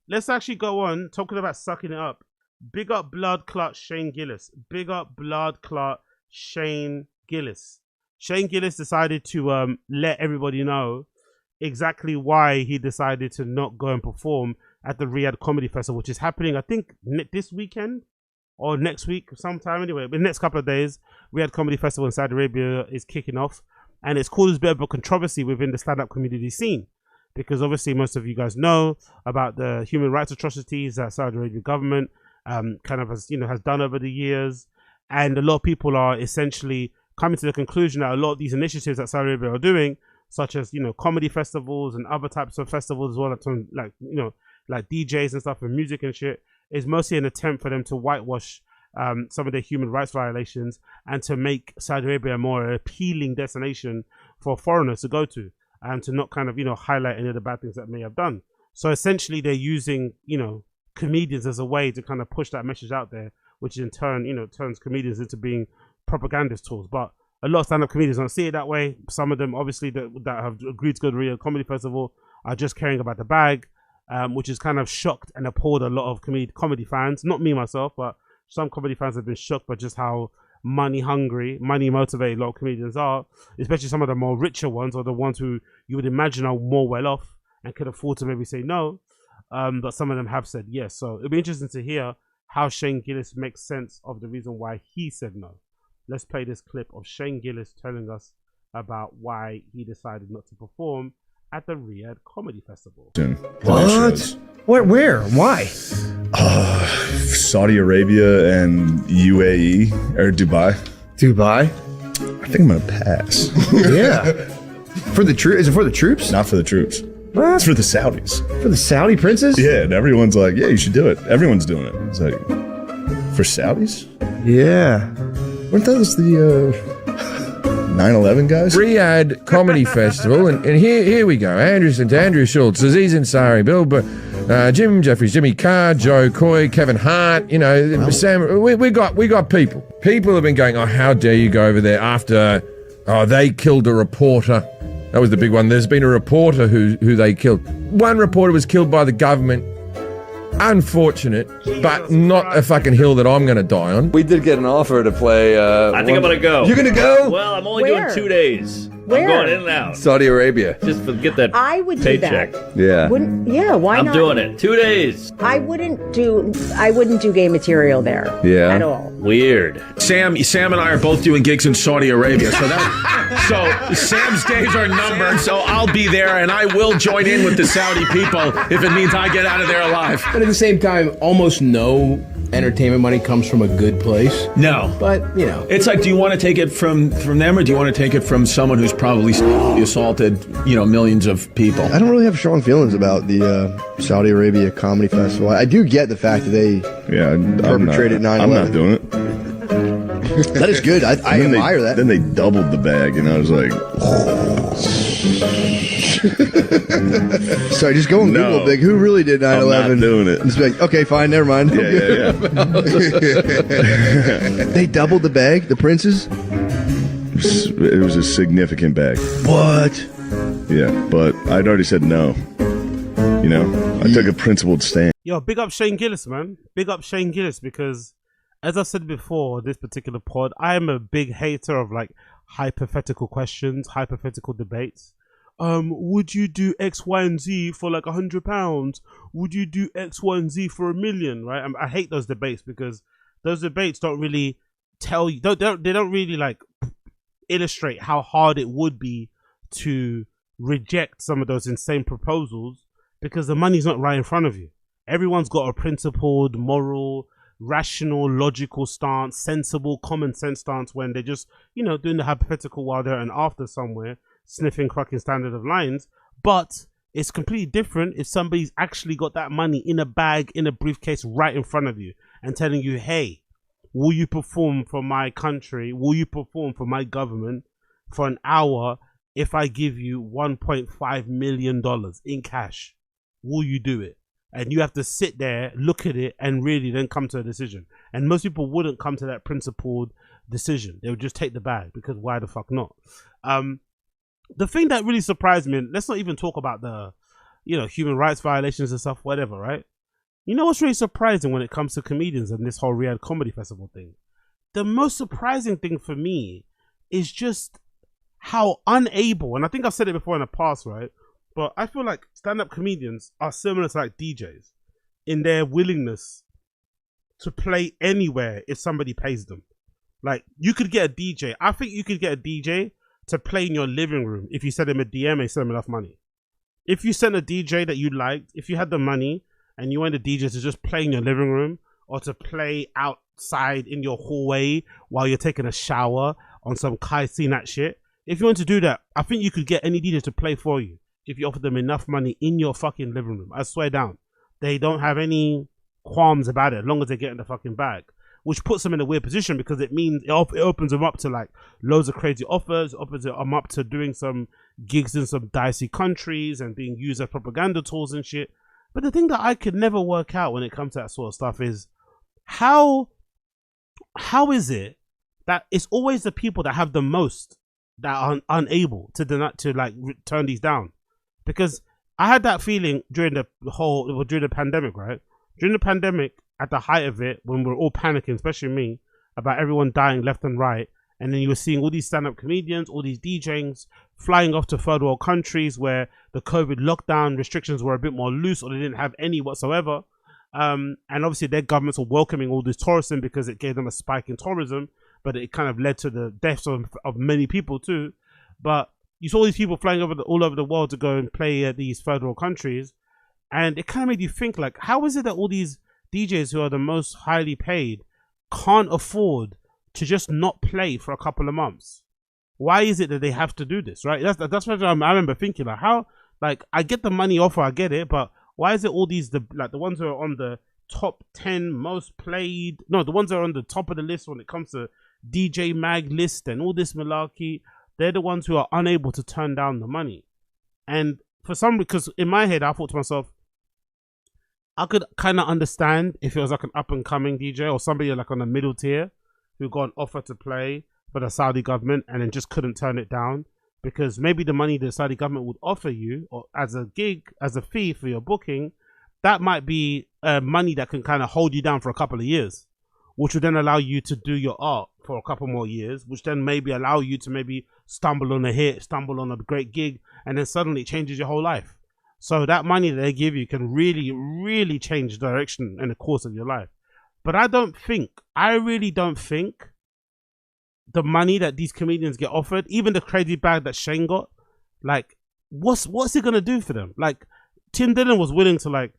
let's actually go on talking about sucking it up. Big up blood clot Shane Gillis. Big up blood clot Shane Gillis. Shane Gillis decided to let everybody know exactly why he decided to not go and perform at the Riyadh Comedy Festival, which is happening, I think, this weekend or next week sometime. Anyway, the next couple of days, Riyadh Comedy Festival in Saudi Arabia is kicking off, and it's caused a bit of a controversy within the stand-up community scene, because obviously most of you guys know about the human rights atrocities that Saudi Arabia government kind of has done over the years, and a lot of people are essentially coming to the conclusion that a lot of these initiatives that Saudi Arabia are doing, such as comedy festivals and other types of festivals as well, like DJs and stuff and music and shit, is mostly an attempt for them to whitewash some of their human rights violations and to make Saudi Arabia a more appealing destination for foreigners to go to, and to not kind of highlight any of the bad things that may have done. So essentially they're using comedians as a way to kind of push that message out there, which in turn turns comedians into being propagandist tools. But a lot of stand-up comedians don't see it that way. Some of them obviously that have agreed to go to the Riyadh Comedy Festival are just caring about the bag, which has kind of shocked and appalled a lot of comedy fans. Not me myself, but some comedy fans have been shocked by just how money hungry, money motivated a lot of comedians are, especially some of the more richer ones, or the ones who you would imagine are more well off and could afford to maybe say no. But some of them have said yes. So it'll be interesting to hear how Shane Gillis makes sense of the reason why he said no. Let's play this clip of Shane Gillis telling us about why he decided not to perform at the Riyadh Comedy Festival. What? Where? Why? Saudi Arabia and UAE or Dubai. Dubai? I think I'm gonna pass. Yeah. For the troops? Is it for the troops? Not for the troops. What? It's for the Saudis. For the Saudi princes? Yeah, and everyone's like, yeah, you should do it. Everyone's doing it. It's like, for Saudis? Yeah. Weren't those the 9/11 guys? Riyadh Comedy Festival, and here we go. Andrew Schultz, Aziz Ansari, Bill, Jim Jeffries, Jimmy Carr, Joe Coy, Kevin Hart. Sam. We got people. People have been going, oh, how dare you go over there after? Oh, they killed a reporter. That was the big one. There's been a reporter who they killed. One reporter was killed by the government. Unfortunate, but not a fucking hill that I'm going to die on. We did get an offer to play. I think I'm going to go. You're going to go? Well, I'm only doing 2 days. Where? I'm going in and out. Saudi Arabia. Just to get that I would paycheck. do that. Yeah. Why not? I'm doing it. 2 days. I wouldn't do gay material there. Yeah. At all. Weird. Sam and I are both doing gigs in Saudi Arabia, so Sam's days are numbered. So I'll be there, and I will join in with the Saudi people if it means I get out of there alive. But at the same time, almost no entertainment money comes from a good place. No, but it's like, do you want to take it from them, or do you want to take it from someone who's probably assaulted millions of people? I don't really have strong feelings about the Saudi Arabia Comedy Festival. I do get the fact that they perpetrated 9/11. I'm not doing it. That is good. I admire that. Then they doubled the bag, and I was like, sorry, just go on Google, Big. Who really did 9/11? I'm not doing it. Just be like, okay, fine, never mind. Yeah. They doubled the bag, the princes? It was a significant bag. What? Yeah, but I'd already said no. I took a principled stand. Yo, big up Shane Gillis, man. Big up Shane Gillis, because as I said before, this particular pod, I am a big hater of like hypothetical questions, hypothetical debates. Would you do X, Y, and Z for like £100? Would you do X, Y, and Z for $1 million? Right? I hate those debates, because those debates don't really tell you. They don't really like illustrate how hard it would be to reject some of those insane proposals, because the money's not right in front of you. Everyone's got a principled, moral, rational, logical stance, sensible, common sense stance, when they're just, doing the hypothetical while they're an after somewhere, sniffing fucking standard of lines. But it's completely different if somebody's actually got that money in a bag, in a briefcase right in front of you, and telling you, hey, will you perform for my country? Will you perform for my government for an hour if I give you $1.5 million in cash? Will you do it? And you have to sit there, look at it, and really then come to a decision. And most people wouldn't come to that principled decision. They would just take the bag, because why the fuck not? The thing that really surprised me, and let's not even talk about the, human rights violations and stuff, whatever, right? You know what's really surprising when it comes to comedians and this whole Riyadh Comedy Festival thing? The most surprising thing for me is just how unable, and I think I've said it before in the past, right? But I feel like stand-up comedians are similar to like DJs in their willingness to play anywhere if somebody pays them. Like, you could get a DJ. I think you could get a DJ to play in your living room if you send him a DM and send him enough money. If you sent a DJ that you liked, if you had the money and you want a DJ to just play in your living room or to play outside in your hallway while you're taking a shower on some Kai Sinat shit, if you want to do that, I think you could get any DJ to play for you if you offer them enough money in your fucking living room. I swear down. They don't have any qualms about it as long as they get in the fucking bag, which puts them in a weird position because it means it opens them up to like loads of crazy offers, opens them up to doing some gigs in some dicey countries and being used as propaganda tools and shit. But the thing that I could never work out when it comes to that sort of stuff is how is it that it's always the people that have the most that are unable to turn these down? Because I had that feeling during the pandemic, right? During the pandemic, at the height of it, when we were all panicking, especially me, about everyone dying left and right, and then you were seeing all these stand-up comedians, all these DJs flying off to third world countries where the COVID lockdown restrictions were a bit more loose or they didn't have any whatsoever. And obviously their governments were welcoming all this tourism because it gave them a spike in tourism, but it kind of led to the deaths of many people too. But you saw these people flying all over the world to go and play at these third world countries, and it kind of made you think, like, how is it that all these DJs who are the most highly paid can't afford to just not play for a couple of months? Why is it that they have to do this, right? That's what I remember thinking, like, how, like, I get the money offer, I get it, but why is it all these, the ones who are on the top 10 most played, no, the ones that are on the top of the list when it comes to DJ Mag list and all this malarkey, they're the ones who are unable to turn down the money. And because in my head, I thought to myself, I could kind of understand if it was like an up-and-coming DJ or somebody like on a middle tier who got an offer to play for the Saudi government and then just couldn't turn it down, because maybe the money the Saudi government would offer you or as a gig, as a fee for your booking, that might be money that can kind of hold you down for a couple of years, which would then allow you to do your art for a couple more years, which then maybe allow you to maybe stumble on a hit, stumble on a great gig, and then suddenly it changes your whole life. So that money that they give you can really, really change the direction and the course of your life. But I really don't think the money that these comedians get offered, even the crazy bag that Shane got, like, what's it gonna do for them? Like, Tim Dillon was willing to like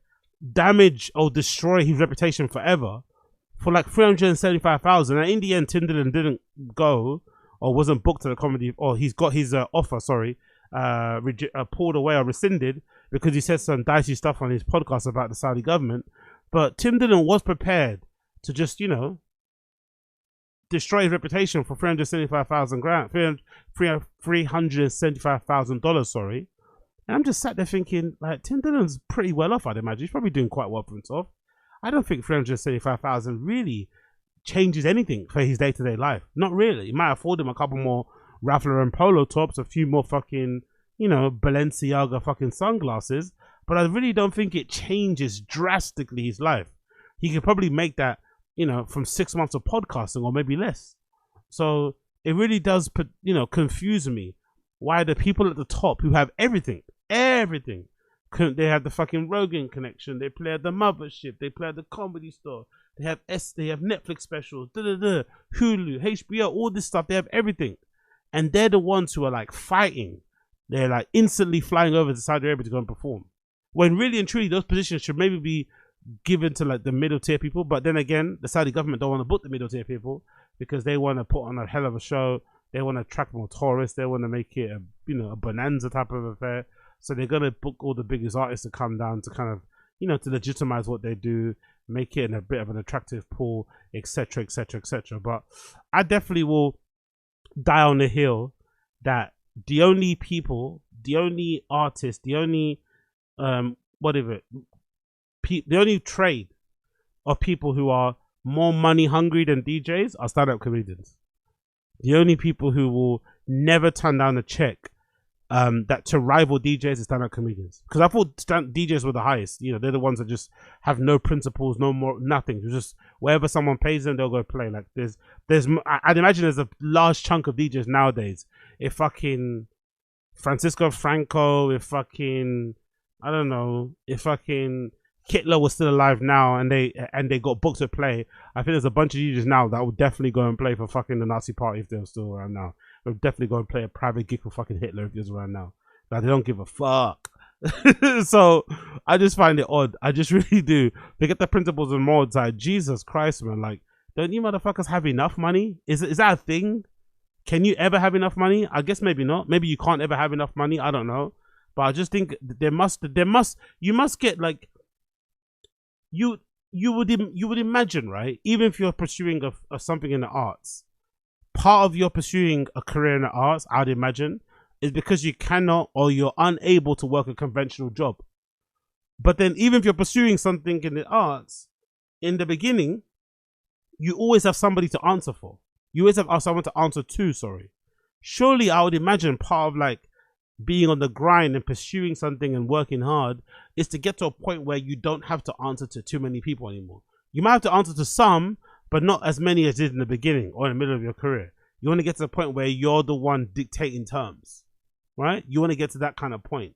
damage or destroy his reputation forever for like 375,000, and in the end Tim Dillon didn't go or wasn't booked to the comedy, or he's got his offer pulled away or rescinded because he said some dicey stuff on his podcast about the Saudi government. But Tim Dillon was prepared to just, you know, destroy his reputation for $375,000, sorry. And I'm just sat there thinking, like, Tim Dillon's pretty well off, I'd imagine. He's probably doing quite well for himself. I don't think 375,000 really changes anything for his day-to-day life. Not really. It might afford him a couple more Ralph Lauren polo tops, a few more fucking, you know, Balenciaga fucking sunglasses, but I really don't think it changes drastically his life. He could probably make that, you know, from 6 months of podcasting or maybe less. So it really does confuse me why the people at the top who have everything, they have the fucking Rogan connection, they play at the Mothership, they play at the Comedy Store, they have Netflix specials, Hulu, HBO, all this stuff, they have everything. And they're the ones who are like fighting. They're like instantly flying over to Saudi Arabia to go and perform. When really and truly those positions should maybe be given to like the middle tier people. But then again, the Saudi government don't want to book the middle tier people because they want to put on a hell of a show. They want to attract more tourists. They want to make it a bonanza type of affair. So they're going to book all the biggest artists to come down to kind of, you know, to legitimize what they do, make it in a bit of an attractive pool, etc., etc., etc. But I definitely will die on the hill that the only people, the only artists, the only the only trade of people who are more money hungry than DJs are stand-up comedians. The only people who will never turn down a check that to rival DJs and stand-up comedians. Because I thought DJs were the highest. You know, they're the ones that just have no principles, no more, nothing. It's just wherever someone pays them, they'll go play. Like I'd imagine there's a large chunk of DJs nowadays. If fucking Francisco Franco, if fucking, I don't know, if fucking Hitler was still alive now and they got booked to play, I think there's a bunch of DJs now that would definitely go and play for fucking the Nazi party if they were still around now. They would definitely go and play a private gig for fucking Hitler if he was around now. Like, they don't give a fuck. So I just find it odd. I just really do. Forget the principles and morals. Like, Jesus Christ, man. Like, don't you motherfuckers have enough money? Is that a thing? Can you ever have enough money? I guess maybe not. Maybe you can't ever have enough money. I don't know. But I just think you must get like, you would imagine, right? Even if you're pursuing something in the arts, part of your pursuing a career in the arts, I'd imagine, is because you cannot or you're unable to work a conventional job. But then even if you're pursuing something in the arts, in the beginning, you always have somebody to answer for. You always have someone to answer to, sorry. Surely I would imagine part of like being on the grind and pursuing something and working hard is to get to a point where you don't have to answer to too many people anymore. You might have to answer to some, but not as many as did in the beginning or in the middle of your career. You want to get to the point where you're the one dictating terms, right? You want to get to that kind of point.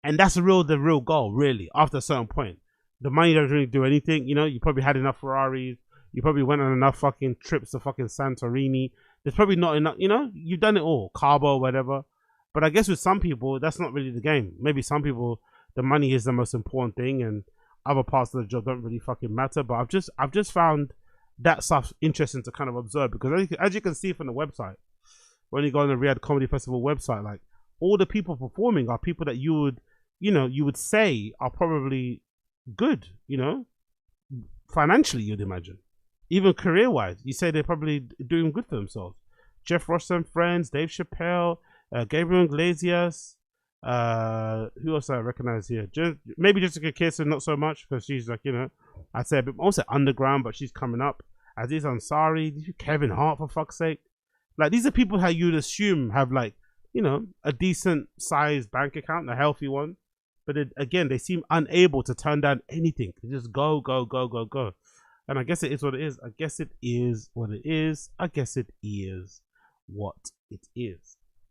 And that's the real goal, really, after a certain point. The money doesn't really do anything. You know, you probably had enough Ferraris. You probably went on enough fucking trips to fucking Santorini. There's probably not enough, you know, you've done it all, Cabo, whatever. But I guess with some people, that's not really the game. Maybe some people, the money is the most important thing and other parts of the job don't really fucking matter. But I've just found that stuff interesting to kind of observe, because as you can see from the website, when you go on the Riyadh Comedy Festival website, like, all the people performing are people that you would say are probably good, you know, financially, you'd imagine. Even career-wise, you say they're probably doing good for themselves. Jeff Ross and Friends, Dave Chappelle, Gabriel Iglesias, who else I recognize here? Maybe Jessica Kirsten, not so much, because she's like, you know, I'd say a bit, also underground, but she's coming up. Aziz Ansari, Kevin Hart, for fuck's sake. Like, these are people how you'd assume have, like, you know, a decent sized bank account, a healthy one. But again, they seem unable to turn down anything. They just go. And I guess it is what it is. I guess it is what it is. I guess it is what it is.